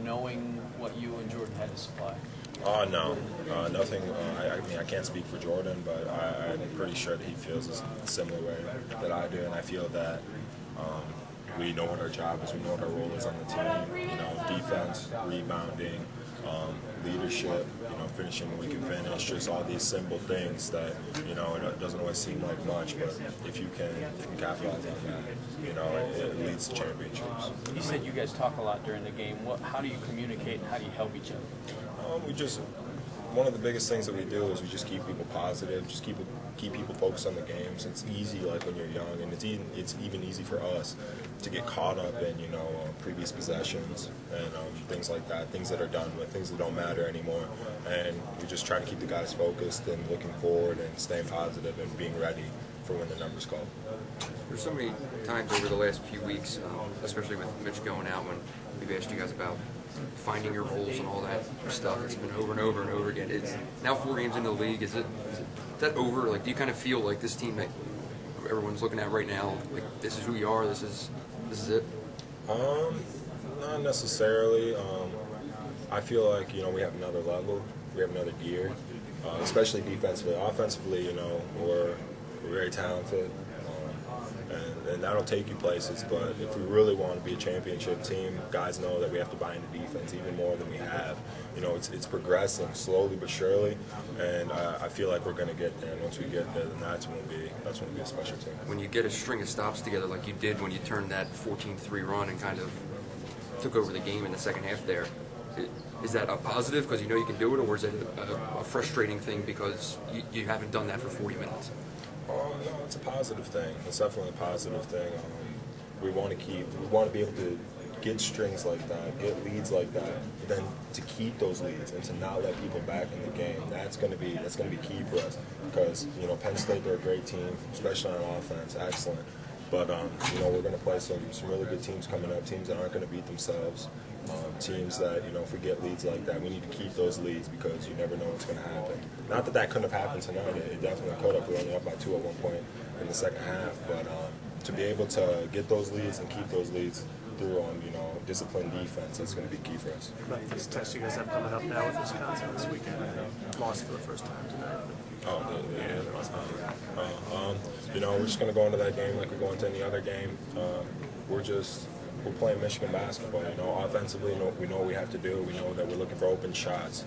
knowing what you and Jordan had to supply? No, nothing. I mean, I can't speak for Jordan, but I'm pretty sure that he feels a similar way that I do, and I feel that we know what our job is, we know what our role is on the team. You know, defense, rebounding, leadership. You know, finishing when we can finish. Just all these simple things that it doesn't always seem like much, but if you can capitalize on that, it leads to championships. You said you guys talk a lot during the game. How do you communicate and how do you help each other? One of the biggest things that we do is we just keep people positive, just keep people focused on the games. It's easy, like when you're young, and it's even easy for us to get caught up in previous possessions and things like that, things that are done with, things that don't matter anymore. And we just try to keep the guys focused and looking forward and staying positive and being ready for when the numbers call. There's so many times over the last few weeks, especially with Mitch going out, when we've asked you guys about finding your roles and all that stuff. It's been over and over and over again. It's now 4 games into the league. Is that over? Like, do you kind of feel like this team that everyone's looking at right now, like this is who you are, this is it? Not necessarily. I feel like we have another level, we have another gear, especially defensively. Offensively, we're very talented. And that'll take you places, but if we really want to be a championship team, guys know that we have to buy into defense even more than we have. It's progressing slowly but surely, and I feel like we're going to get there. And once we get there, then that's when we'll be a special team. When you get a string of stops together like you did when you turned that 14-3 run and kind of took over the game in the second half there, is that a positive because you know you can do it, or is it a frustrating thing because you haven't done that for 40 minutes? No, it's a positive thing. It's definitely a positive thing. We want to be able to get strings like that, get leads like that, but then to keep those leads and to not let people back in the game. That's going to be key for us because Penn State, they're a great team, especially on offense, excellent. But we're going to play some really good teams coming up, teams that aren't going to beat themselves, teams that if we get leads like that, we need to keep those leads because you never know what's going to happen. Not that that couldn't have happened tonight; it definitely could have. We were only up by 2 at one point in the second half, but to be able to get those leads and keep those leads through on disciplined defense, that's going to be key for us. About this test you guys have coming up now with Wisconsin this weekend, lost for the first time tonight. We're just going to go into that game like we go into any other game. We're playing Michigan basketball. Offensively, we know what we have to do. We know that we're looking for open shots.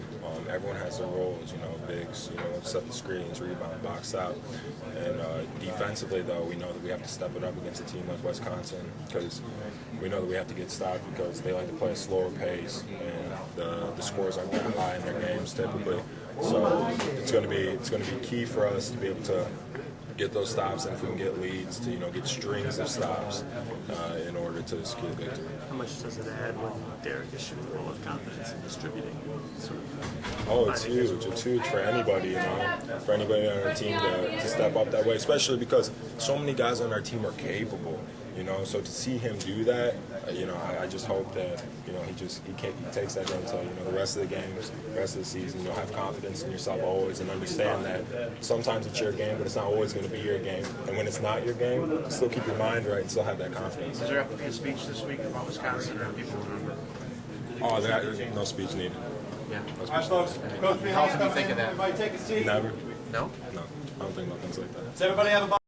Everyone has their roles. Bigs, set the screens, rebound, box out. And defensively, though, we know that we have to step it up against a team like Wisconsin because we know that we have to get stopped because they like to play a slower pace and the scores aren't that high in their games typically. So it's going to be key for us to be able to get those stops, and if we can get leads, to get strings of stops in order to secure victory. How much does it add when Derek is shooting a lot of confidence and distributing? It's huge. It's huge for anybody, for anybody on our team to step up that way, especially because so many guys on our team are capable. So to see him do that, I just hope that he takes that into the rest of the games, the rest of the season. Have confidence in yourself always, and understand that sometimes it's your game, but it's not always going to be your game. And when it's not your game, still keep your mind right and still have that confidence. Is there have to be a speech this week about Wisconsin, or people remember? No speech needed. Yeah. No speech needed. How often do you think of that? Never. No? No. I don't think about things like that. Does everybody have a